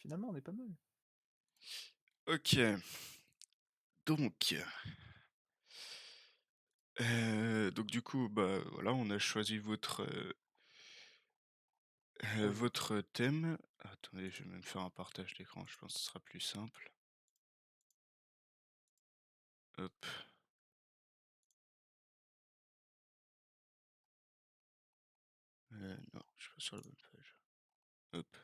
Finalement, on est pas mal. OK, donc donc du coup, bah, voilà, on a choisi Oui. votre thème. Attendez, je vais même faire un partage d'écran, je pense que ce sera plus simple. Hop, non, je suis pas sur la bonne page. Hop.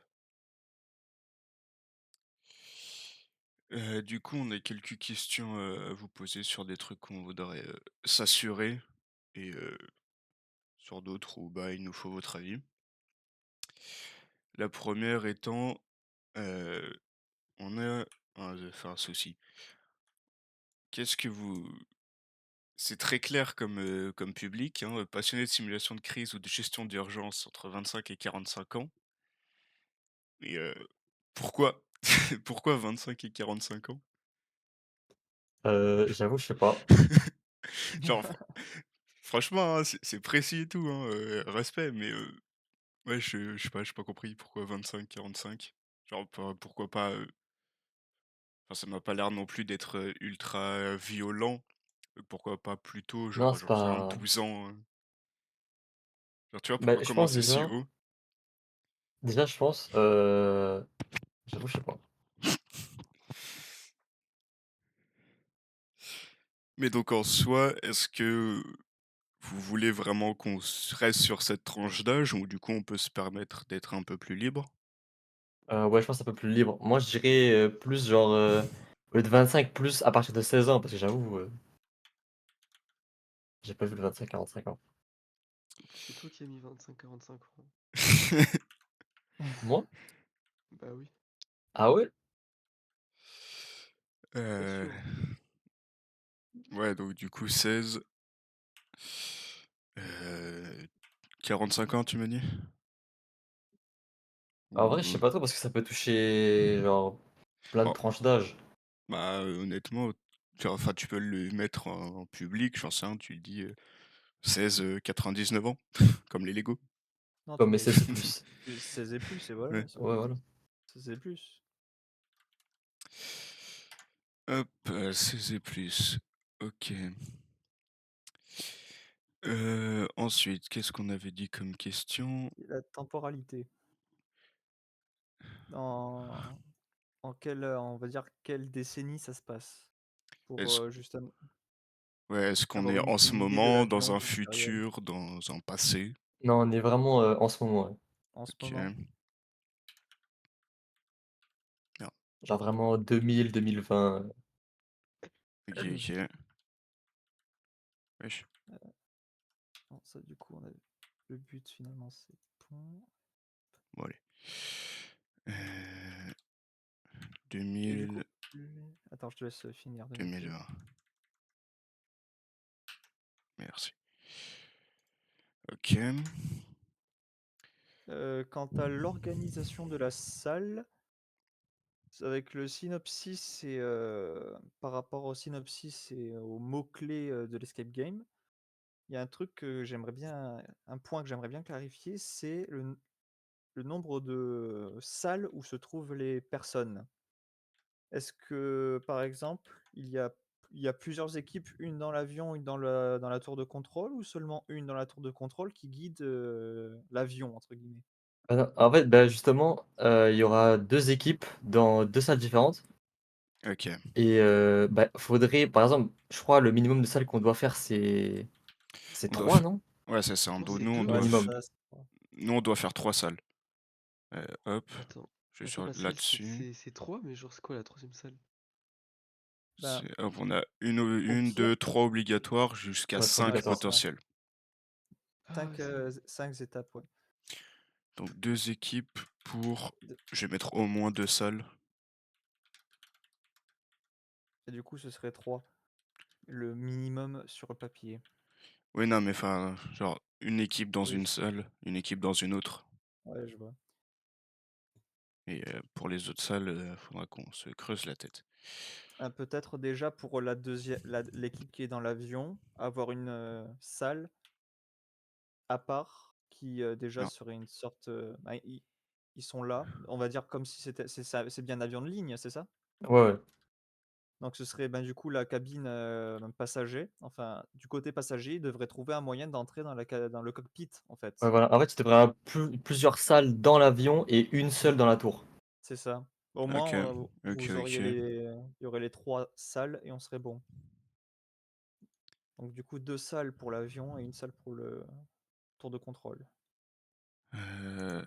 Du coup, on a quelques questions, à vous poser sur des trucs qu'on voudrait, s'assurer et sur d'autres où, bah, il nous faut votre avis. La première étant, heu, on a un souci. Qu'est-ce que vous C'est très clair comme public, hein, passionné de simulation de crise ou de gestion d'urgence entre 25 et 45 ans et pourquoi? Pourquoi 25 et 45 ans? J'avoue, je sais pas. Genre franchement, hein, c'est précis et tout, hein, respect, mais ouais, je sais pas, j'ai pas compris pourquoi 25-45? Genre pourquoi pas, enfin ça m'a pas l'air non plus d'être, ultra violent, pourquoi pas plutôt Non, genre c'est j'en sais rien pas 12 ans, genre tu vois bah, pourquoi je pense commencer si déjà haut? déjà, je pense, j'avoue, je sais pas. Mais donc en soi, est-ce que vous voulez vraiment qu'on reste sur cette tranche d'âge ou du coup on peut se permettre d'être un peu plus libre? Ouais, je pense un peu plus libre. Moi, je dirais, plus genre, au lieu de 25, plus à partir de 16 ans parce que j'avoue, j'ai pas vu le 25-45 ans. C'est toi qui as mis 25-45 ans. Moi? Bah oui, Ah ouais? pas Heu, sûr, hein. ouais, donc du coup 16, heu, 45 ans tu m'as dit? En vrai, je sais Ou pas trop parce que ça peut toucher, genre, plein de oh, tranches d'âge. bah, honnêtement, enfin tu peux le mettre en public, j'en sais rien, tu dis, 16, 99 ans, comme les Lego. Non, Ah tu bah mets oui. 16 et plus. 16 et plus et voilà, Ouais. c'est Ouais, bon. voilà. 16 et plus. Hop, 16 et plus. OK. Ensuite, qu'est-ce qu'on avait dit comme question? Et la temporalité. En en quelle, on va dire, quelle décennie ça se passe? Pour, Est-ce justement Ouais, est-ce qu'on avoir est en ce une idée de moment, dans l'avion, un de la période. futur, dans un passé? Non, on est vraiment, en ce moment, ouais. En ce moment. OK. Merde. Genre vraiment 2000-2020, OK, OK. Wesh. non, ça du coup, on a le but finalement, c'est bon. Bon allez. Heu, Et du 2000, coup, attends, je te laisse, finir de noter. 2020. Merci. OK. Quant à l'organisation de la salle, c'est avec le synopsis et par rapport au synopsis et aux mots-clés, de l'escape game, il y a un truc que j'aimerais bien un point que j'aimerais bien clarifier, c'est le nombre de salles où se trouvent les personnes. Est-ce que, par exemple, il y a plusieurs équipes, une dans l'avion, une dans la tour de contrôle ou seulement une dans la tour de contrôle qui guide, «l'avion» entre guillemets? Ah En fait, bah, justement, il y aura 2 équipes dans 2 salles différentes OK. et bah, faudrait par exemple, je crois le minimum de salles qu'on doit faire c'est On doit 3 f non? Ouais, c'est ça, Je on crois que doit c'est nous, on deux. Ouais, doit c'est f ça, c'est 3. nous, on doit faire 3 salles. Hop, Attends, je suis attends, sur la salle là-dessus. c'est 3, mais genre c'est quoi la troisième salle? Ben, C'est hop, on a au une, pire 2, 3 obligatoires jusqu'à ouais, 3 5 obligatoires, ouais. potentiels. Ah ouais, 5, c'est vrai. 5 étapes, ouais. Donc 2 équipes pour De je vais mettre au moins 2 salles. et du coup, ce serait 3 le minimum sur le papier. Oui, non, mais enfin, genre une équipe dans Oui, une salle, une équipe dans une autre ouais, je vois. et pour les autres salles, faudra qu'on se creuse la tête. Peut-être déjà pour la deuxième l'équipe qui est dans l'avion, avoir une, salle à part qui, déjà Non, serait une sorte, bah, ils sont là. On va dire comme si c'est bien un avion de ligne, c'est ça? Ouais, ouais. Donc ce serait, ben, du coup, la cabine, passager. Enfin, du côté passager, ils devraient trouver un moyen d'entrer dans le cockpit, en Ouais, fait. voilà. En fait, il devrait y avoir plusieurs salles dans l'avion et une seule dans la tour. C'est ça. Au OK. moins, OK, vous auriez OK. il y aurait les 3 salles et on serait bon. Donc du coup, 2 salles pour l'avion et une salle pour le tour de contrôle. Heu,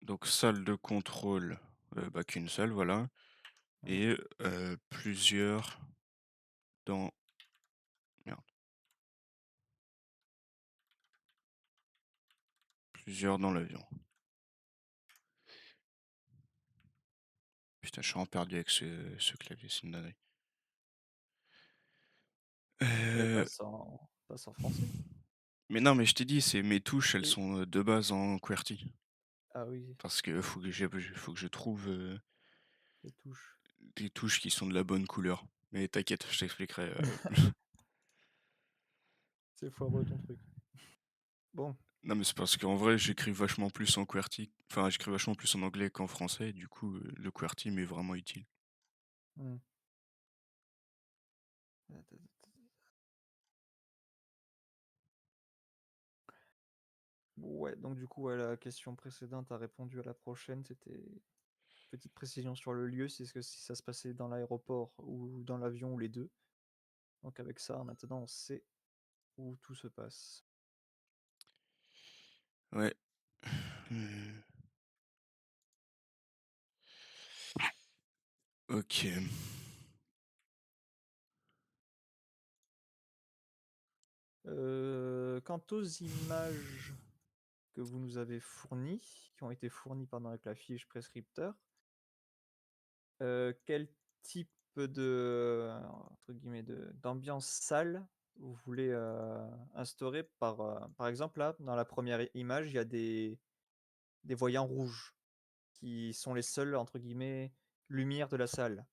donc salle de contrôle, bah, qu'une seule, voilà Mmh. et plusieurs dans merde, plusieurs dans l'avion. Putain, je suis vraiment perdu avec ce clavier, c'est une dinguerie. Mais Heu, passe en français. mais non, mais je t'ai dit, c'est mes touches, elles Oui. sont, de base en QWERTY Ah oui, parce que faut que je trouve, les touches. des touches qui sont de la bonne couleur. Mais t'inquiète, je t'expliquerai, C'est foireux ton truc. Bon, Non, mais c'est parce qu'en vrai, j'écris vachement plus en QWERTY, enfin, j'écris vachement plus en anglais qu'en français, et du coup, le QWERTY m'est vraiment utile. mmh. Ouais, donc du coup, à la question précédente, tu as répondu à la prochaine, c'était petite précision sur le lieu, c'est ce que si ça se passait dans l'aéroport ou dans l'avion ou les 2. Donc avec ça, maintenant, on sait où tout se passe. Ouais. Heu, OK. Quant aux images que vous nous avez fournies, qui ont été fournies pendant avec la fiche prescripteur, quel type de, entre guillemets, d'ambiance salle vous voulez, instaurer par exemple, là, dans la première image, il y a des voyants rouges qui sont les seuls, entre guillemets, «lumières» de la salle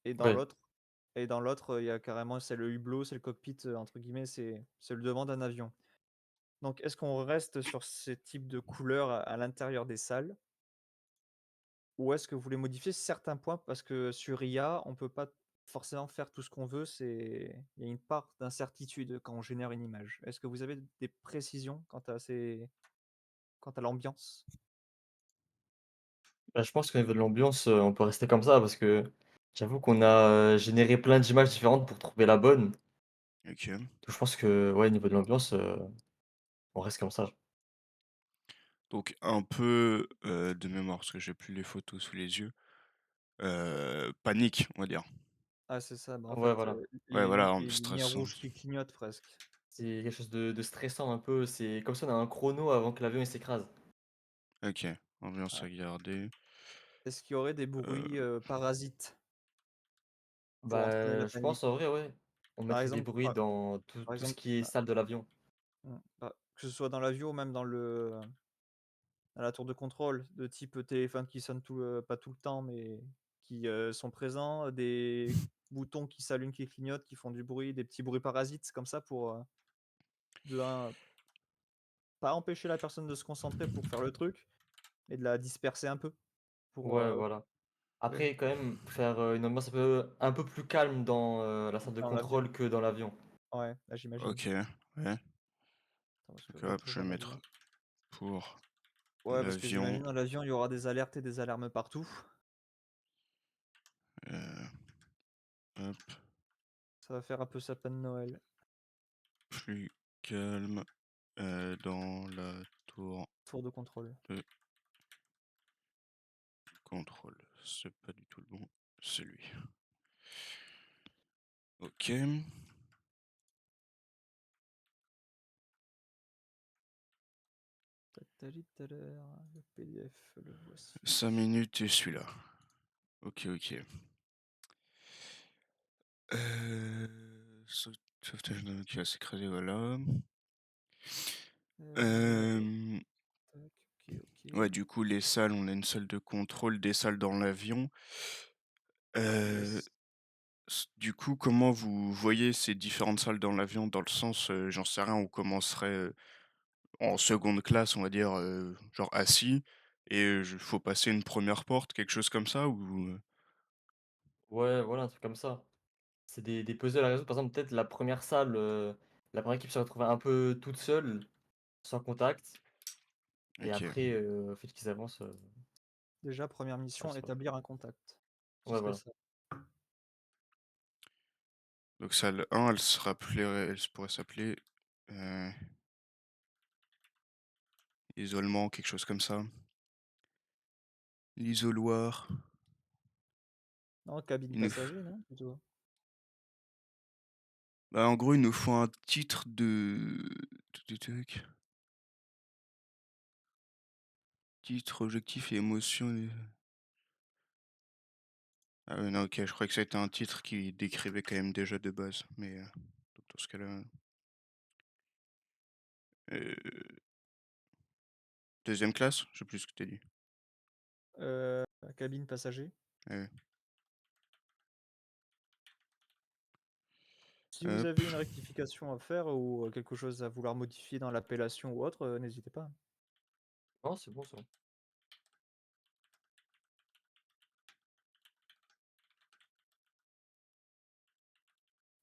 et dans Ouais. l'autre il y a carrément c'est le hublot, c'est le cockpit, entre guillemets, c'est le devant d'un avion. Donc est-ce qu'on reste sur ces types de couleurs à l'intérieur des salles? Ou est-ce que vous voulez modifier certains points? Parce que sur IA, on peut pas forcément faire tout ce qu'on veut, il y a une part d'incertitude quand on génère une image. Est-ce que vous avez des précisions quant à l'ambiance? Bah, je pense qu'au niveau de l'ambiance, on peut rester comme ça parce que j'avoue qu'on a, généré plein d'images différentes pour trouver la bonne. OK. Donc je pense que, ouais, au niveau de l'ambiance, on reste comme ça. Donc un peu, de mémoire, parce que j'ai plus les photos sous les yeux, panique, on va dire. Ah c'est ça, bah, en Ouais, fait, voilà. Ouais, voilà, les lumières stressant. rouges qui clignotent presque. C'est quelque chose de stressant un peu, c'est comme si on a un chrono avant que l'avion il s'écrase. OK, ambiance Ouais. à garder. Est-ce qu'il y aurait des bruits, Heu, parasites pour entraîner la Bah, je pense panique? en vrai, ouais. On Par mettrait des exemple bruits par dans tout par tout ce exemple, qui est salle de l'avion. que ce soit dans l'avion ou même dans la tour de contrôle, de type téléphone qui sonne pas tout le temps, mais qui, sont présents, des boutons qui s'allument, qui clignotent, qui font du bruit, des petits bruits parasites comme ça pour, de un pas empêcher la personne de se concentrer pour faire le truc, mais de la disperser un peu pour, Ouais, voilà. ouais, Après quand même faire, une ambiance un peu plus calme dans, la salle de dans l'avion. contrôle que dans l'avion. Ouais, là j'imagine. OK, ouais. Attends parce que Donc l'autre hop, jour je vais j'en avais mettre un. pour Ouais, parce que l'avion, j'imagine dans l'avion, il y aura des alertes et des alarmes partout. heu, hop, Ça va faire un peu sapin de Noël. plus calme, dans la tour Tour de contrôle. de contrôle. C'est pas du tout le bon, c'est lui. OK. Tatali talère, le PDF, le voici. 5 minutes et celui-là. OK, OK. Sau sauvetage de qui va s'écraser, voilà. Ouais, Hem, tac, OK, OK. ouais, du coup, les salles, on a une salle de contrôle, des salles dans l'avion. Heu, Yes. du coup, comment vous voyez ces différentes salles dans l'avion? Dans le sens, j'en sais rien, en seconde classe, on va dire, genre assis et faut passer une première porte, quelque chose comme ça ou? Ouais, voilà, un truc comme ça. C'est des puzzles à résoudre. Par exemple, peut-être la première équipe se retrouvait un peu toute seule, sans contact et OK. après, au fait qu'ils avancent, Déjà, première ça mission, se établir un contact. Ce ouais, serait voilà. ça. Donc salle 1, elle se pourrait s'appeler, heu, isolement, quelque chose comme ça. L'isoloir. Non, cabine Il nous f passager, non, plutôt? Bah, en gros, il nous faut un titre de tuc tuc tuc. Titre, objectif et émotion et ah ouais, non, OK, je croyais que c'était un titre qui décrivait quand même déjà de base, mais donc dans ce cas-là, heu, 2e classe? Je sais plus ce que tu as dit. Heu, cabine passager. Ouais, Si vous hop. avez une rectification à faire ou quelque chose à vouloir modifier dans l'appellation ou autre, n'hésitez pas. Non, c'est bon ça.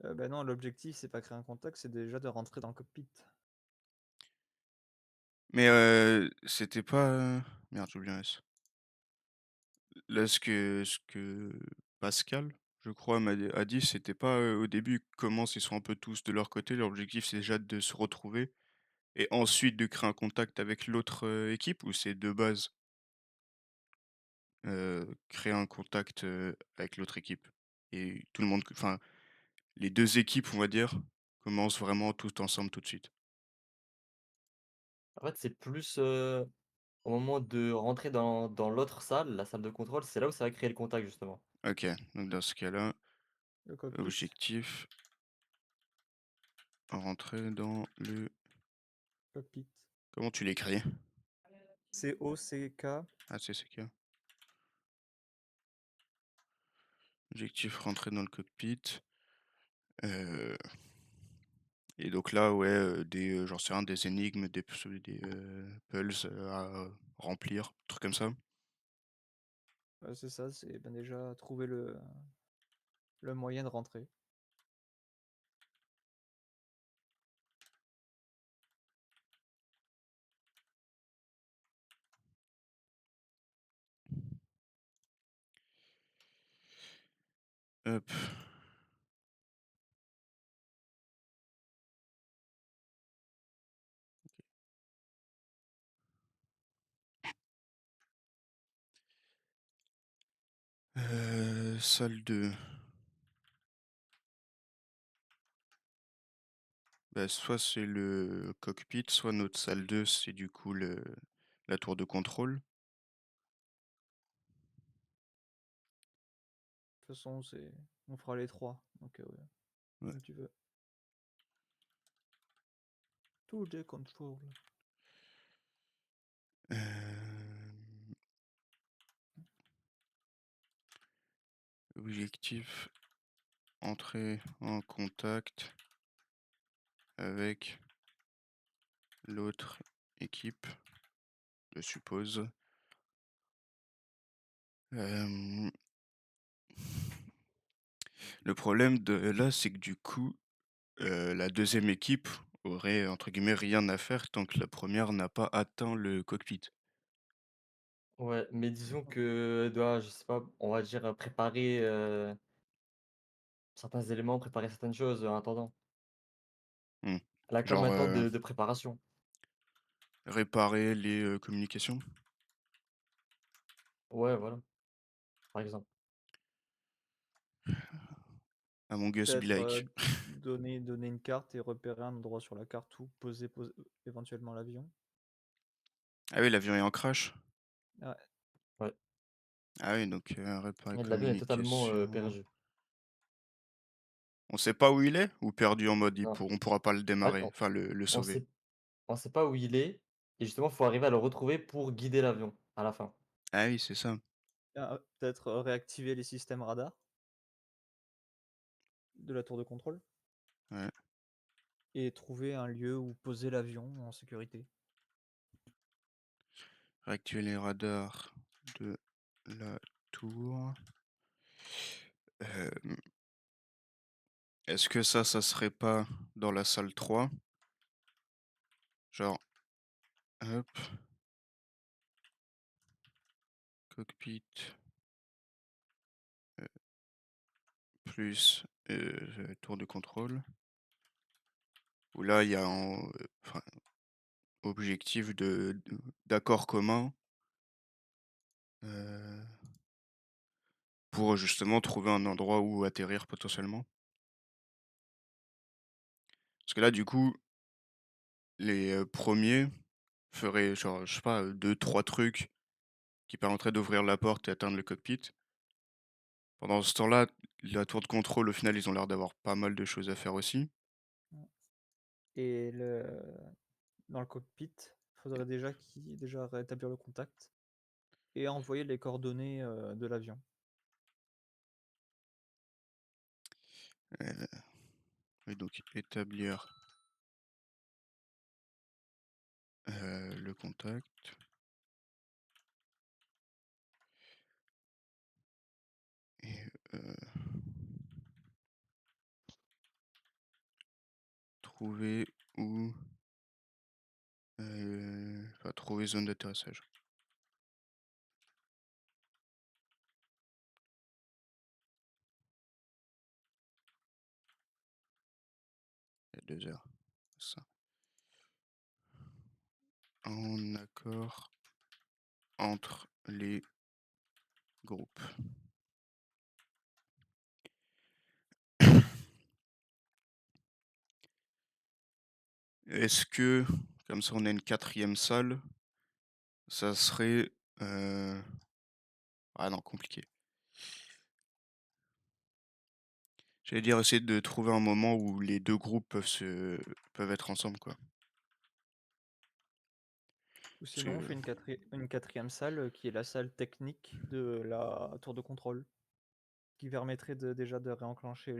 Bah, non, l'objectif, c'est pas créer un contact, c'est déjà de rentrer dans le cockpit. Mais c'était pas, merde, j'ai oublié un S. Là, ce que Pascal, je crois, a dit, c'était pas, au début, ils commencent, ils sont un peu tous de leur côté. Leur objectif, c'est déjà de se retrouver et ensuite de créer un contact avec l'autre, équipe ou c'est de base, créer un contact, avec l'autre équipe? Et tout le monde enfin, les 2 équipes, on va dire, commencent vraiment toutes ensemble tout de suite. En fait, c'est plus, au moment de rentrer dans l'autre salle, la salle de contrôle, c'est là où ça va créer le contact justement. OK, donc dans ce cas-là, Le cockpit, objectif, rentrer dans le cockpit. comment tu l'écris? COCK. Ah, c'est OK. Objectif, rentrer dans le cockpit, heu et donc là, ouais, j'en sais rien, des énigmes, des puzzles, à remplir, trucs comme ça? Ouais, c'est ça, c'est, ben, déjà trouver le moyen de rentrer. Hop. Salle 2. Bah, soit c'est le cockpit, soit notre salle 2, c'est du coup la tour de contrôle. De toute façon, on fera les 3, donc ouais, Ouais. comme tu veux. Tour de contrôle. Hem, objectif, entrer en contact avec l'autre équipe, je suppose. Hem, le problème de là, c'est que du coup, la deuxième équipe aurait entre guillemets «rien à faire» tant que la première n'a pas atteint le cockpit. Ouais, mais disons que doit, je sais pas, on va dire, préparer, certains éléments, préparer certaines choses, en attendant. Mmh. Elle a comme Genre, un temps de préparation. réparer les, communications? Ouais, voilà, par exemple. Among Us be Peut-être like. donner une carte et repérer un endroit sur la carte où poser éventuellement l'avion. Ah oui, l'avion est en crash? Ouais, Ouais, Ah oui, donc réparer et l'avion est totalement, communication. perdu. On sait pas où il est? Ou perdu en mode Non, on pourra pas le ah, démarrer, enfin le on sauver? sait on sait pas où il est et justement, faut arriver à le retrouver pour guider l'avion, à la fin. Ah oui, c'est ça. peut-être réactiver les systèmes radars de la tour de contrôle Ouais. et trouver un lieu où poser l'avion en sécurité. réactiver les radars de la tour. Est-ce que ça serait pas dans la salle 3? Genre, hop, cockpit, plus tour de contrôle. Où là, il y a enfin, objectif d'accord commun euh, pour justement trouver un endroit où atterrir potentiellement. Parce que là, du coup, les premiers feraient, genre, je sais pas, 2-3 trucs qui permettraient d'ouvrir la porte et atteindre le cockpit. Pendant ce temps-là, la tour de contrôle, au final, ils ont l'air d'avoir pas mal de choses à faire aussi. Et dans le cockpit, il faudrait déjà rétablir le contact et envoyer les coordonnées de l'avion. Euh, et donc, établir le contact. Et trouver où... enfin, trouver zone d'atterrissage. Il y a 2 heures. Ça. En accord entre les groupes. Est-ce que, comme ça on a une 4e salle, ça serait... Ah non, compliqué. J'allais dire essayer de trouver un moment où les 2 groupes peuvent être ensemble, quoi. Ou Parce sinon, on que... fait une quatrième salle qui est la salle technique de la tour de contrôle, qui permettrait déjà de réenclencher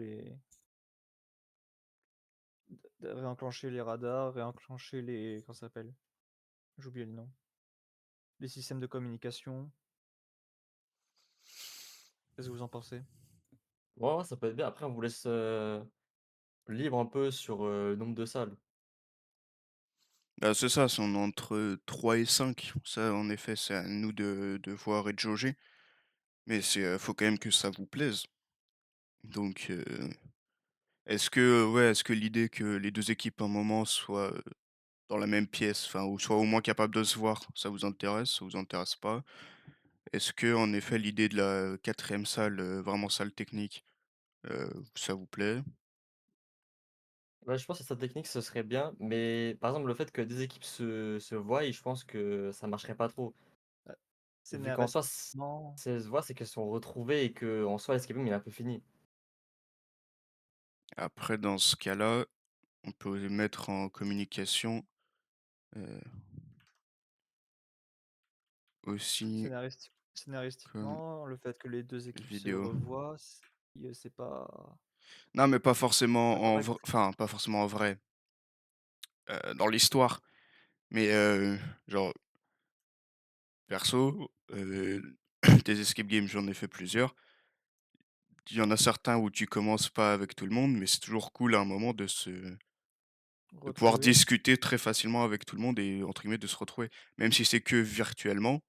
les radars, réenclencher les... Comment ça s'appelle? J'ai oublié le nom. Les systèmes de communication. Qu'est-ce que vous en pensez? Ouais, ouais, ça peut être bien. Après, on vous laisse libre un peu sur le nombre de salles. Bah, c'est ça, c'est entre 3 et 5. Ça, en effet, c'est à nous de voir et de jauger. Mais faut quand même que ça vous plaise. Donc, est-ce que l'idée que les 2 équipes, à un moment, soient, dans la même pièce, enfin, ou soient au moins capables de se voir, ça vous intéresse pas? Est-ce que en effet, l'idée de la 4e salle, vraiment salle technique, ça vous plaît? Ouais, je pense que sa technique, ce serait bien, mais par exemple, le fait que des équipes se voient, je pense que ça marcherait pas trop. Euh, Vu qu'en soi, Scénaristiquement, si elles se voient, c'est qu'elles sont retrouvées et qu'en soi, l'escape game, il est un peu fini. Après, dans ce cas-là, on peut les mettre en communication, heu, aussi comme scénaristiquement, le fait que les deux équipes se vidéo. revoient, c'est pas Non, mais pas pas forcément correct. enfin, pas forcément en vrai, dans l'histoire, mais genre perso, des escape games, j'en ai fait plusieurs. Il y en a certains où tu commences pas avec tout le monde, mais c'est toujours cool à un moment de pouvoir Retrouver. discuter très facilement avec tout le monde et entre guillemets de se retrouver. Même si c'est que virtuellement.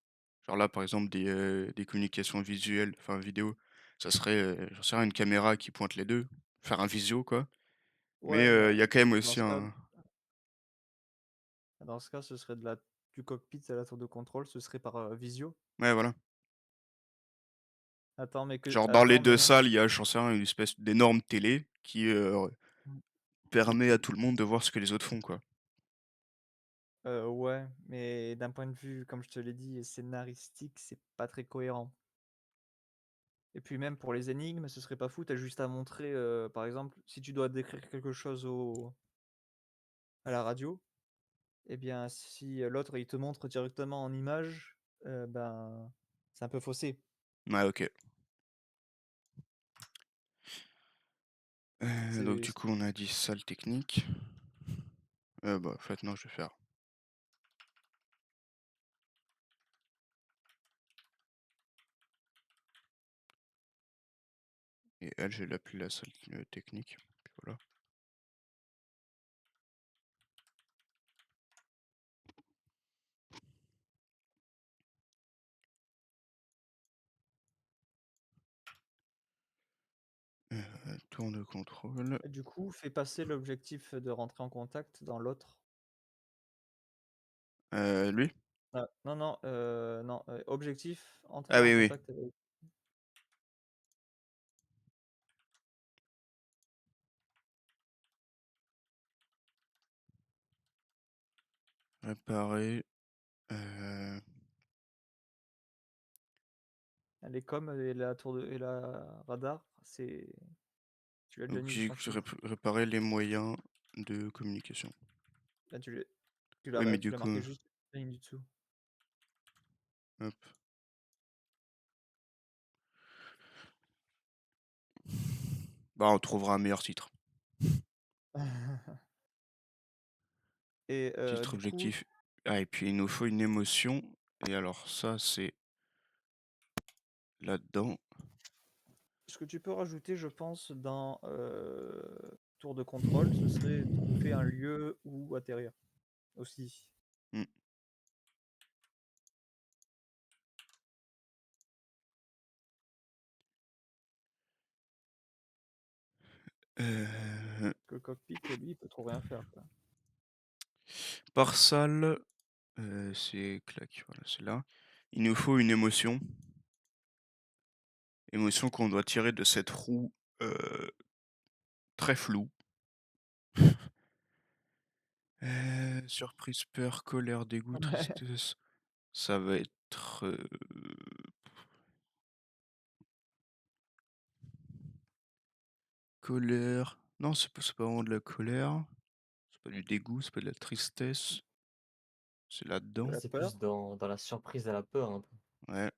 Genre là, par exemple, des communications visuelles, enfin vidéo, ça serait, j'en sais rien, une caméra qui pointe les 2, faire un visio quoi. Mais Ouais, mais il y a quand même dans aussi ce cas, un... ce serait du cockpit à la tour de contrôle, ce serait par visio. Ouais, voilà. Genre dans les Attends, 2 mais non. salles, il y a, j'en sais rien, une espèce d'énorme télé qui, permet à tout le monde de voir ce que les autres font, quoi. Ouais, mais d'un point de vue, comme je te l'ai dit, scénaristique, c'est pas très cohérent. Et puis même pour les énigmes, ce serait pas fou, t'as juste à montrer, par exemple, si tu dois décrire quelque chose à la radio, eh bien, si l'autre il te montre directement en image, ben, c'est un peu faussé. Ouais, OK. Donc C'est du coup, on a dit salle technique. Bah, en fait, non, je vais faire Et elle, je vais l'appeler la salle technique. Puis voilà. Tour de contrôle. Et du coup, fais passer l'objectif de rentrer en contact dans l'autre. Lui? Non, non, non, objectif, entrer Ah en oui, oui. contact avec. Réparer. Les coms et la tour et la radar, c'est. Tu l'as déjà mis, je pense qu'il faut. Réparer les moyens de communication. Là, Oui, mais tu du l'as coup, marqué juste la ligne du dessous. hop. Bah, on trouvera un meilleur titre. Et Titre du coup, objectif. Ah, et puis il nous faut une émotion. Et alors, ça, c'est là-dedans. ce que tu peux rajouter, je pense, dans tour de contrôle, ce serait trouver un lieu où atterrir aussi. Hmm. Que le cockpit, lui, il peut trop rien faire, quoi. Par salle, c'est clac, voilà, c'est là. Il nous faut une émotion. Émotion qu'on doit tirer de cette roue très floue. Surprise, peur, colère, dégoût, Ouais. tristesse. Ça va être. Colère. Non, c'est pas vraiment de la colère. C'est pas du dégoût, c'est pas de la tristesse. C'est De là-dedans. la C'est plus peur, dans la surprise et la peur un peu. Ouais.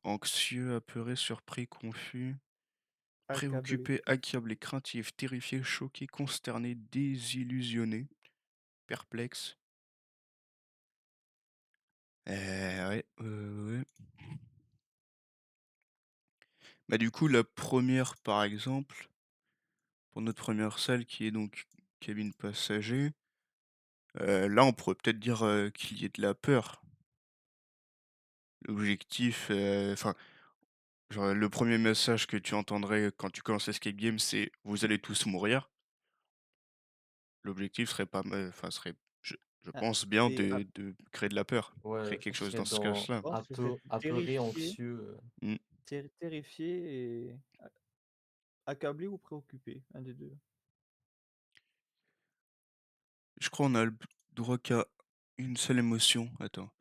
Anxieux, apeuré, surpris, confus, accablé. préoccupé, accablé, craintif, terrifié, choqué, consterné, désillusionné, perplexe. Ouais, ouais. Bah du coup, la première, par exemple, pour notre première salle qui est donc cabine passager, là on pourrait peut-être dire qu'il y ait de la peur. L'objectif, enfin, genre le premier message que tu entendrais quand tu commences Escape Game, c'est vous allez tous mourir. L'objectif serait pas mal, enfin serait, je Ah, pense bien et de créer de la peur, créer Ouais, quelque ce chose serait dans ce dans je cas-là. pense que c'est apeuré, terrifié, anxieux. Mm. terrifié et accablé ou préoccupé, un des deux. Je crois qu'on a le droit qu'à une seule émotion. Attends.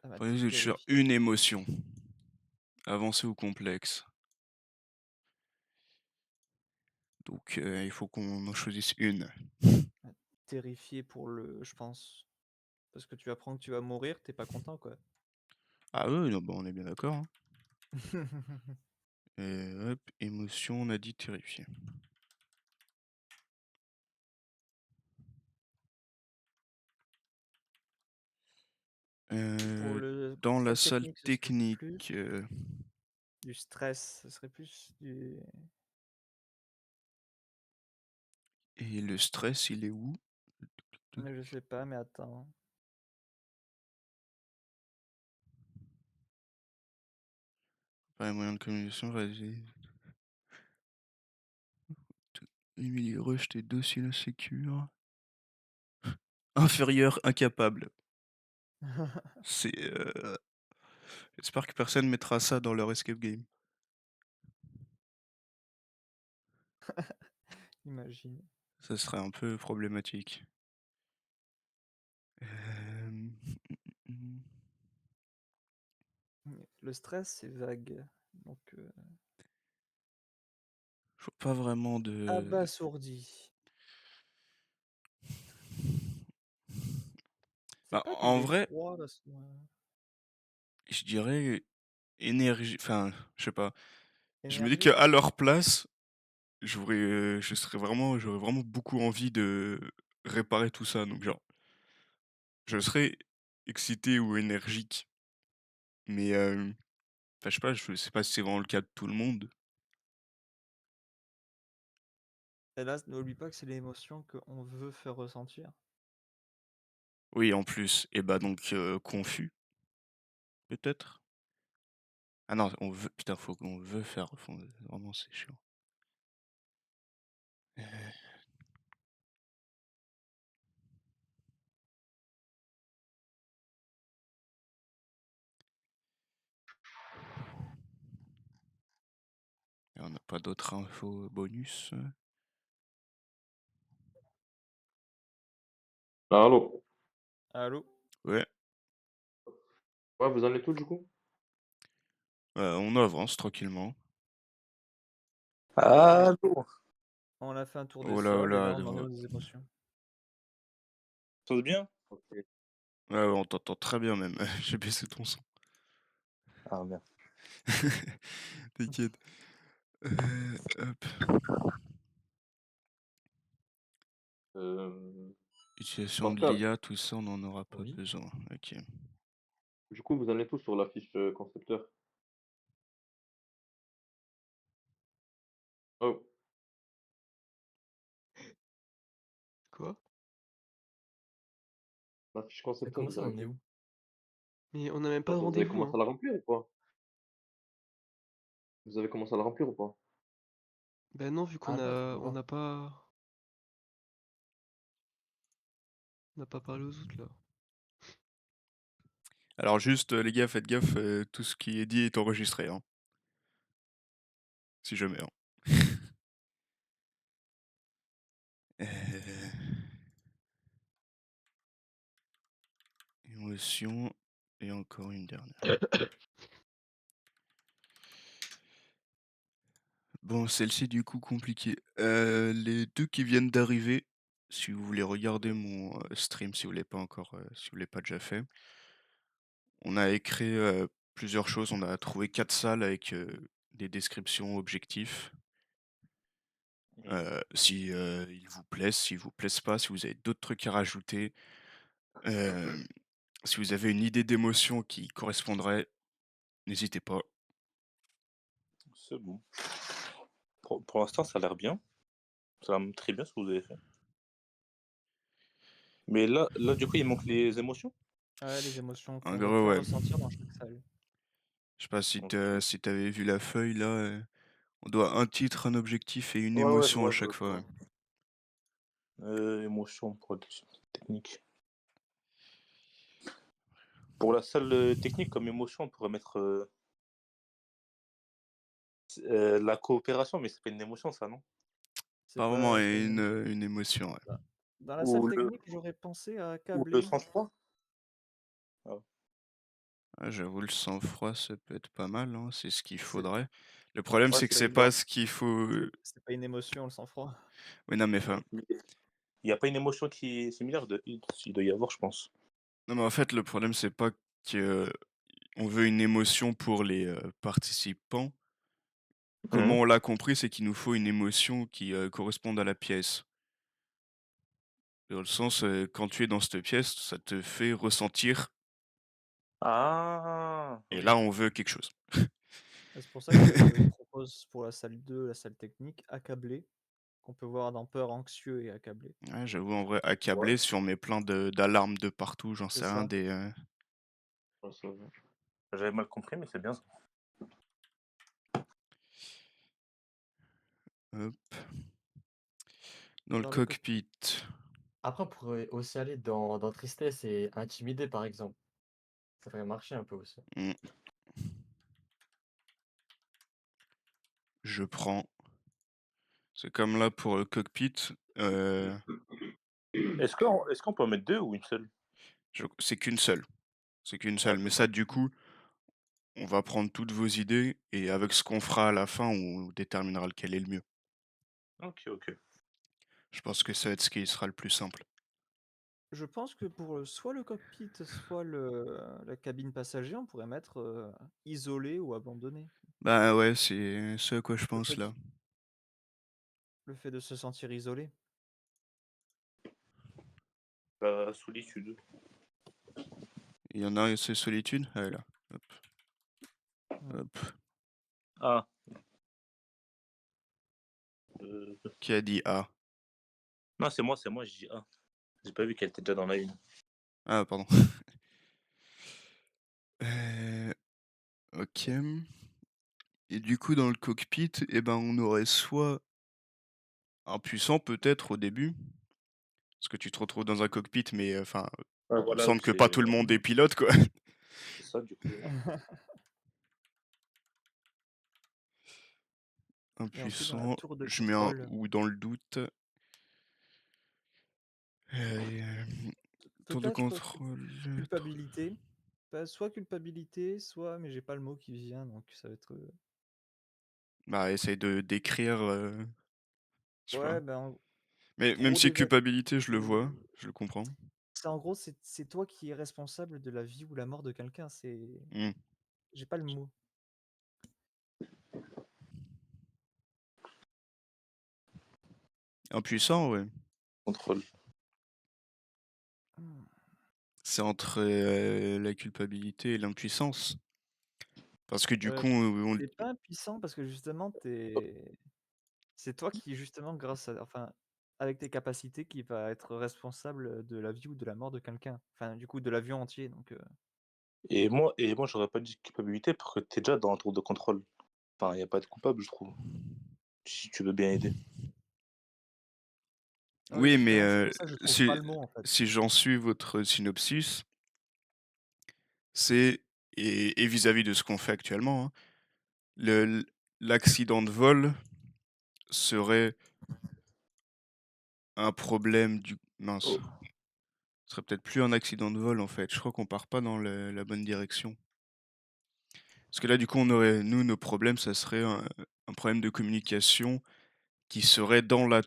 Ça va Faudrait que je cherche terrifié. une émotion. Avancée ou complexe. Donc il faut qu'on en choisisse une. Ah, terrifié pour le, je pense. Parce que tu apprends que tu vas mourir, t'es pas content, quoi. Ah oui, non, bah, on est bien d'accord, hein. Et hop, émotion, on a dit terrifié. Pour Euh, le dans la contrôle salle technique, ce serait plus technique, du stress, ce serait plus du. et le stress, il est où? Mais je sais pas, mais attends. Pas les moyens de communication, vas-y. Émilie rejeté, dossier insécure. Inférieur, incapable. C'est. J'espère que personne mettra ça dans leur escape game. Imagine. Ça serait un peu problématique. Le stress, c'est vague. Donc, Je vois pas vraiment de. abasourdi. C'est Bah, pas de en vrai, l'effroi, parce que. je dirais énergie. Enfin, je sais pas. Je me dis Énergie? qu'à leur place, j'aurais vraiment beaucoup envie de réparer tout ça. Donc, genre, je serais excité ou énergique. Mais Enfin, je sais pas, je sais pas si c'est vraiment le cas de tout le monde. Et là, n'oublie pas que c'est l'émotion qu'on veut faire ressentir. Oui, en plus. Et bah donc confus, peut-être? Ah non, on veut. Putain, faut qu'on veut faire. Vraiment, c'est chiant. Euh, Et on n'a pas d'autres infos bonus. Ah, allô? Allô? Ouais, Ouais, vous en êtes tous du coup? on avance tranquillement. Allô? On a fait un tour des Oh là, oh sols et là là. on en est aux émotions. Ça va bien? Ok. Ouais, ouais, on t'entend très bien même. J'ai baissé ton son. Ah, merde. T'inquiète. Hop. Euh, Utilisation de Pascal, l'IA, tout ça, on n'en aura pas Oui. besoin. Ok. du coup, vous en êtes tous sur la fiche concepteur? Oh, Quoi? la fiche Mais concepteur, comment vous ça, on avez en est tout. où? Mais on n'a même pas de Vous avez rendez-vous, commencé hein. à la remplir ou pas? Vous avez commencé à la remplir ou pas? Ben non, vu Ah qu'on non, a, toujours pas. on n'a pas parlé aux autres là. Alors juste, les gars, faites gaffe, tout ce qui est dit est enregistré, hein. Si jamais, hein. Euh, Émotion. Et encore une dernière. Bon, celle-ci, du coup, compliquée. Les deux qui viennent d'arriver, si vous voulez regarder mon stream, si vous l'avez pas encore, si vous l'avez pas déjà fait, on a écrit plusieurs choses. On a trouvé 4 salles avec des descriptions objectifs. Si ils vous plaisent, s'ils vous plaisent pas, si vous avez d'autres trucs à rajouter, euh, si vous avez une idée d'émotion qui correspondrait, n'hésitez pas. C'est bon. Pour l'instant, ça a l'air bien. Ça a l'air très bien ce que vous avez fait. Mais là, du coup, il manque les émotions? Ouais, les émotions En qu'on veut gros, faire ouais. ressentir dans chaque salle. Je sais pas si Ok. si t'avais vu la feuille là. On doit un titre, un objectif et une Ouais, je émotion à vois, je chaque vois, je fois. vois. Émotion, production, technique. Pour la salle technique, comme émotion, on pourrait mettre la coopération, mais c'est pas une émotion, ça, non? C'est Pas vraiment pas une émotion. une émotion, ouais. Bah, dans la salle Ou le, technique, j'aurais pensé à ou le câbler. sang-froid? Ah, Ah, j'avoue, le sang-froid, ça peut être pas mal, hein, c'est ce qu'il C'est faudrait. Le problème, ouais, c'est que c'est c'est évident. pas ce qu'il faut. c'est pas une émotion, le sang-froid. Oui, non, mais enfin. Il n'y a pas une émotion qui est similaire, il doit y avoir, je pense. Non, mais en fait, le problème, c'est pas que on veut une émotion pour les participants. Comment Mhm. on l'a compris, c'est qu'il nous faut une émotion qui corresponde à la pièce. Dans le sens, quand tu es dans cette pièce, ça te fait ressentir. Ah, Et oui. là, on veut quelque chose. Et c'est pour ça que je propose pour la salle 2, la salle technique, accablé, qu'on peut voir dans peur, anxieux et accablé. Ouais, j'avoue, en vrai, Ouais, accablé, si on met plein d'alarmes de partout, j'en C'est sais rien, ça. des. ouais, ça va. J'avais mal compris, mais c'est bien ça. Hop. Dans le Dans le cockpit. Après, on pourrait aussi aller dans tristesse et intimider, par exemple. Ça ferait marcher un peu aussi. Hmm, je prends. C'est comme là pour le cockpit. Est-ce qu'on peut en mettre deux ou une seule? C'est qu'une seule. C'est qu'une Ah, seule. Mais ça, d'accord. du coup, on va prendre toutes vos idées et avec ce qu'on fera à la fin, on déterminera lequel est le mieux. Ok, ok. Je pense que ça va être ce qui sera le plus simple. Je pense que pour soit le cockpit, soit la cabine passager, on pourrait mettre isolé ou abandonné. Bah ouais, c'est ce à quoi je Le pense fait, là. le fait de se sentir isolé. La solitude. Il y en a, c'est solitude. Ah, là. Hop. Hop. Ah. Euh, Qui a dit A? Non, c'est moi, je dis A. J'ai pas vu qu'elle était déjà dans la une. Ah, pardon. Ok. Et du coup, dans le cockpit, eh ben, on aurait soit un puissant peut-être au début, parce que tu te retrouves dans un cockpit, mais enfin, Ouais, il me voilà, semble que pas c'est tout le monde est pilote, quoi. ça du coup. Un Et ensuite, dans la puissant, tour de je mets un contrôle, ou dans le doute. Euh, Tour de peut-être contrôle. culpabilité. Bah, soit culpabilité, soit, mais j'ai pas le mot qui vient, donc ça va être. Bah, essaye de décrire. Je sais pas. Ouais, ben, Mais même trop si d'événements. culpabilité, je le vois, je le comprends. C'est en gros, c'est toi qui es responsable de la vie ou la mort de quelqu'un. Hmm. J'ai pas le mot. Impuissant, ouais. Contrôle. Hmm. C'est entre la culpabilité et l'impuissance. Parce que du Euh, coup, T'es pas impuissant parce que justement, c'est toi qui, justement, enfin, avec tes capacités, qui va être responsable de la vie ou de la mort de quelqu'un. Enfin, du coup, de l'avion entier. Donc, Et moi, j'aurais pas dit culpabilité parce que t'es déjà dans un tour de contrôle. Enfin, y a pas de coupable, je trouve. Si tu veux bien aider. ouais, oui, mais justement, c'est pour ça que je trouve pas si, le mot en fait. si j'en suis votre synopsis, c'est, et vis-à-vis de ce qu'on fait actuellement, hein, le- l'accident de vol serait un problème du... Mince. Oh. Ce serait peut-être plus un accident de vol en fait. Je crois qu'on part pas dans la bonne direction. Parce que là, du coup, on aurait, nous, nos problèmes, ça serait un problème de communication qui serait dans la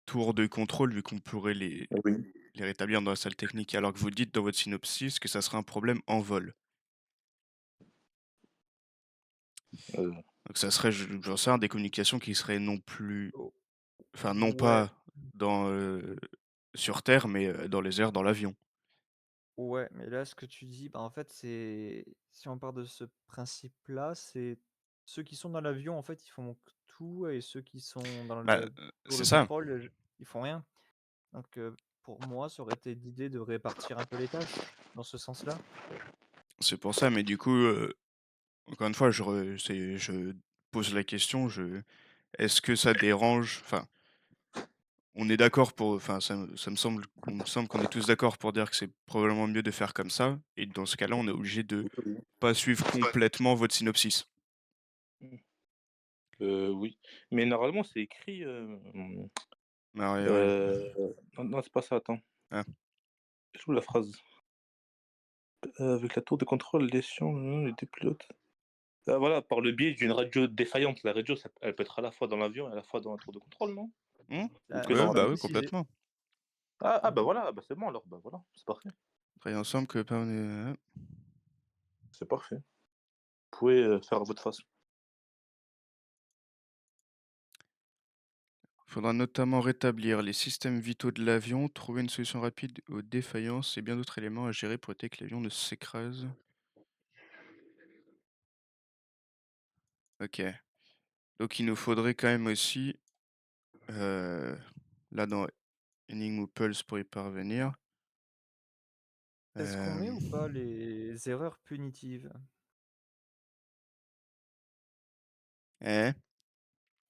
tour de contrôle, vu qu'on pourrait Oui. les rétablir dans la salle technique. Alors que vous dites dans votre synopsis que ça serait un problème en vol. Euh, Donc ça serait, j'en sais rien, des communications qui seraient non plus, Oh, enfin non ouais, pas dans sur Terre, mais dans les airs, dans l'avion. ouais, mais là, ce que tu dis, bah, en fait, c'est si on part de ce principe-là, c'est ceux qui sont dans l'avion, en fait, ils font tout, et ceux qui sont dans Bah, la tour c'est de ça. contrôle, ils font rien. Donc, pour moi, ça aurait été l'idée de répartir un peu les tâches dans ce sens-là. C'est pour ça. Mais du coup, encore une fois, je pose la question. Est-ce que ça dérange? Enfin, on est d'accord pour, enfin, ça me semble, on me semble qu'on est tous d'accord pour dire que c'est probablement mieux de faire comme ça. Et dans ce cas-là, on est obligé de pas suivre complètement votre synopsis. oui. Mais normalement, c'est écrit. Ah ouais, ouais. Non, non, c'est pas ça, attends. Ah. Je trouve la phrase. Avec la tour de contrôle, les deux pilotes. Ah, voilà, par le biais d'une radio défaillante. La radio, elle peut être à la fois dans l'avion et à la fois dans la tour de contrôle, non? Ou que C'est Ouais, dans pas bah la... oui, précisé. complètement. Bah voilà, bah c'est bon alors, bah voilà, c'est parfait. Travailler ensemble que pas. C'est parfait. Vous pouvez faire à votre façon. Il faudra notamment rétablir les systèmes vitaux de l'avion, trouver une solution rapide aux défaillances et bien d'autres éléments à gérer pour éviter que l'avion ne s'écrase. Ok. Donc il nous faudrait quand même aussi, là dans Énigme ou Pulse pour y parvenir. Est-ce qu'on met Euh, ou pas les erreurs punitives? Eh?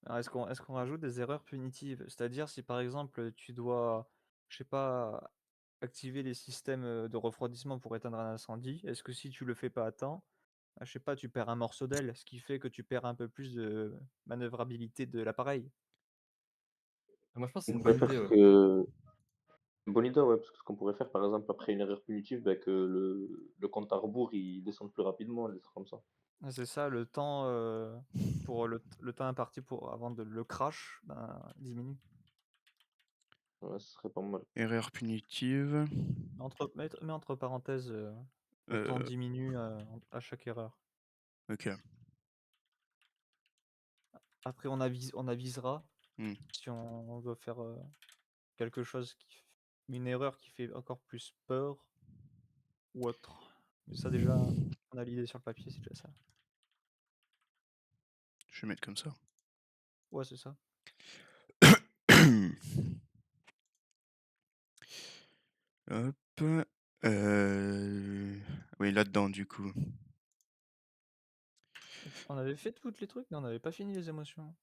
Alors, est-ce qu'on rajoute des erreurs punitives? C'est-à-dire si par exemple tu dois, je sais pas, activer les systèmes de refroidissement pour éteindre un incendie, est-ce que si tu le fais pas à temps, je sais pas, tu perds un morceau d'aile, ce qui fait que tu perds un peu plus de manœuvrabilité de l'appareil? Moi, je pense que c'est On une pourrait bonne faire idée, ouais. que... Bonne idée, ouais, parce que ce qu'on pourrait faire, par exemple, après une erreur punitive, bah, que le compte à rebours, il descende plus rapidement, des trucs comme ça. C'est ça, le temps pour le temps imparti pour avant de le crash, ben, diminue. Ouais, ce serait pas mal. Erreur punitive. Mets entre parenthèses, le temps Euh, diminue à chaque erreur. ok. Après, on avisera Hmm. si on veut faire quelque chose une erreur qui fait encore plus peur ou autre. Mais ça déjà, on a l'idée sur le papier, c'est déjà ça. Je vais mettre comme ça. Ouais, c'est ça. Hop. Oui, là-dedans, du coup. On avait fait toutes les trucs, mais on n'avait pas fini les émotions.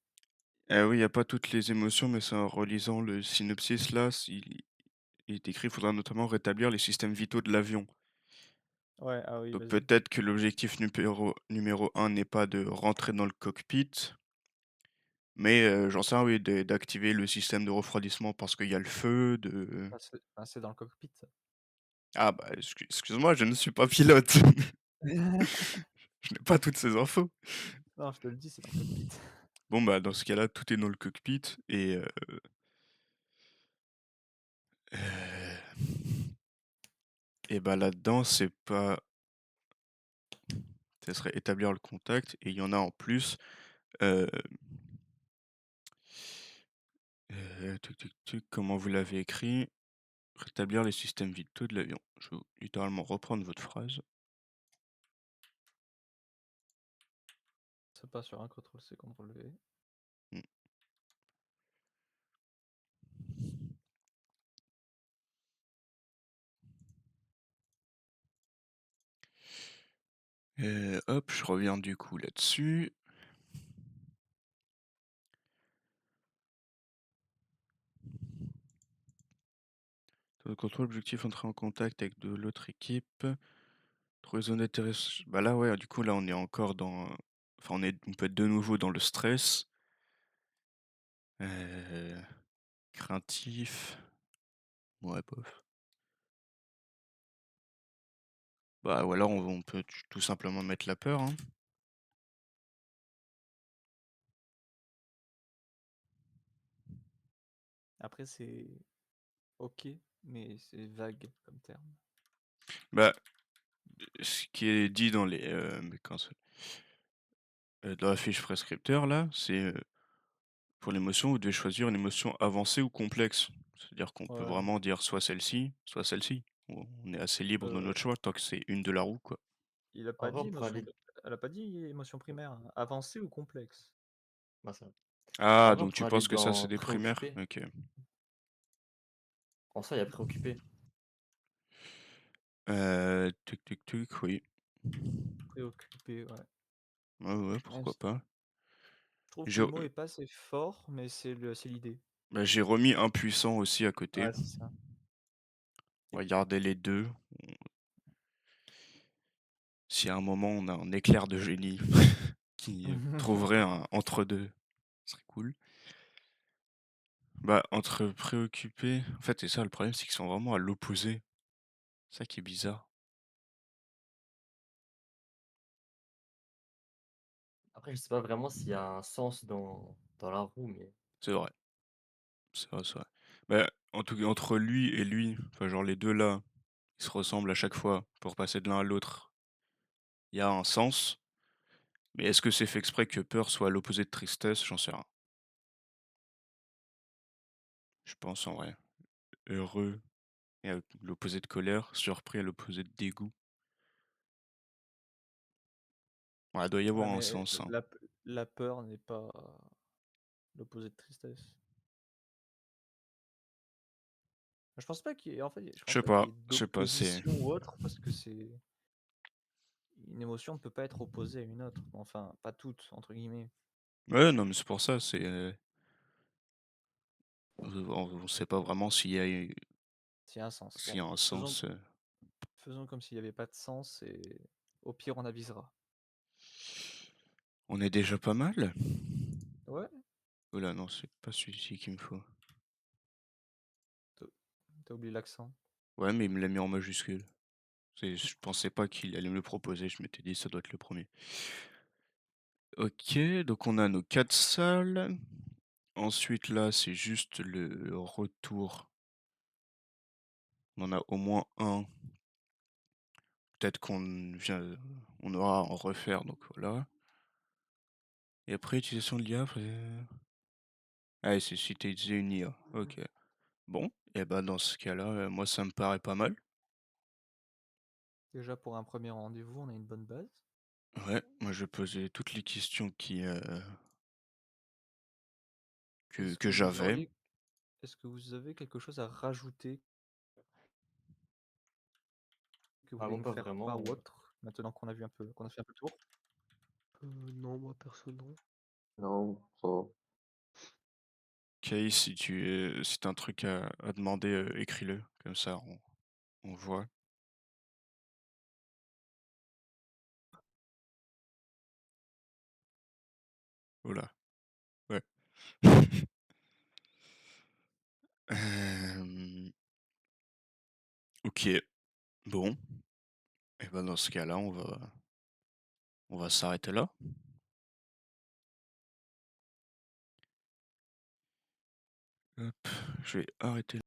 Oui, il n'y a pas toutes les émotions, mais c'est en relisant le synopsis là, il est écrit, il faudra notamment rétablir les systèmes vitaux de l'avion. Ouais, ah oui, Donc vas-y. peut-être que l'objectif numéro 1 n'est pas de rentrer dans le cockpit, mais j'en sais rien, oui, d'activer le système de refroidissement parce qu'il y a le feu, de... C'est dans le cockpit, ça. Ah bah, excuse-moi, je ne suis pas pilote. Je n'ai pas toutes ces infos. Non, je te le dis, c'est dans le cockpit. Bon bah, dans ce cas-là, tout est dans le cockpit euh, et bah là-dedans, c'est pas... Ça serait établir le contact, et il y en a en plus... euh, comment vous l'avez écrit? Rétablir les systèmes vitaux de l'avion. Je vais littéralement reprendre votre phrase. C'est pas sur un CTRL-C, CTRL-V. Hmm. Hop, je reviens du coup là-dessus. Le contrôle objectif, entrer en contact avec de l'autre équipe. Trouver zone d'atterrissage. Bah là, ouais, du coup, là, on est encore dans... Enfin, on peut être de nouveau dans le stress. Euh, Craintif. Ouais, bof. Bah, ou alors, on peut tout simplement mettre la peur, hein. Après, c'est ok, mais c'est vague comme terme. Bah, ce qui est dit dans les... dans la fiche prescripteur, là, c'est... pour l'émotion, vous devez choisir une émotion avancée ou complexe. C'est-à-dire qu'on peut Ouais. vraiment dire soit celle-ci, soit celle-ci. On est assez libre dans Euh, notre choix tant que c'est une de la roue, quoi. il a En pas vrai, dit on pourrait émotion. aller. Elle a pas dit émotion primaire, hein. Avancée ou complexe. Bah, ça. En Ah, vrai, on donc tu pourrait aller penses que ça, c'est dans des primaires? préoccupé. Ok. En soi, il y a préoccupé. Oui. Préoccupé, ouais. Ouais, Ouais, pourquoi pas. je trouve que J'ai le mot est pas assez fort, mais c'est l'idée. bah, j'ai remis impuissant aussi à côté. Ouais, c'est ça. On va garder les deux. Si à un moment on a un éclair de génie qui trouverait un entre-deux, ce serait cool. Bah, entre préoccupé, en fait, c'est ça le problème, c'est qu'ils sont vraiment à l'opposé. C'est ça qui est bizarre. Après, je sais pas vraiment s'il y a un sens dans la roue, mais C'est vrai. C'est vrai, c'est vrai. Bah, en tout cas, entre lui et lui, enfin, genre les deux là, ils se ressemblent à chaque fois pour passer de l'un à l'autre. Il y a un sens. Mais est-ce que c'est fait exprès que peur soit à l'opposé de tristesse? J'en sais rien. Je pense en vrai. Heureux et à l'opposé de colère. Surpris à l'opposé de dégoût. Ouais, il doit y Ouais, avoir un mais sens, hein. la peur n'est pas l'opposé de tristesse. Je pense pas qu'il y ait, en fait, je Je pense sais pas qu'il pas. y ait Je sais pas, c'est... d'opposition ou autre, parce que c'est une émotion ne peut pas être opposée à une autre. Enfin, pas toutes, entre guillemets. Ouais, non, mais c'est pour ça, c'est... on sait pas vraiment S'il y a un sens. s'il y Bon, a un faisons, sens. faisons comme s'il n'y avait pas de sens et au pire, on avisera. On est déjà pas mal. Ouais, Oh là, non, c'est pas celui-ci qu'il me faut. t'as t'as oublié l'accent. Ouais, mais il me l'a mis en majuscule. Je pensais pas qu'il allait me le proposer, je m'étais dit ça doit être le premier. Ok, donc on a nos 4 salles. Ensuite là, c'est juste le retour. On en a au moins un. Peut-être on aura à en refaire, donc voilà. Et après, utilisation de l'IA. Ah, c'est si t'as utilisé une IA. Ok. Bon, et bah dans ce cas-là, moi ça me paraît pas mal. Déjà, pour un premier rendez-vous, on a une bonne base. Ouais, moi je vais poser toutes les questions Est-ce que que vous j'avais. auriez est-ce que vous avez quelque chose à rajouter que vous Ah, voulez moi, nous pas faire part vraiment. ou autre? Maintenant qu'on a qu'on a fait un peu le tour. Non, moi perso, non. Non, ça va. Kay, si t'as un truc à demander, écris-le, comme ça on voit. Oh là, ouais. Hem, OK, bon, et ben, dans ce cas-là, on va s'arrêter là. Hop, je vais arrêter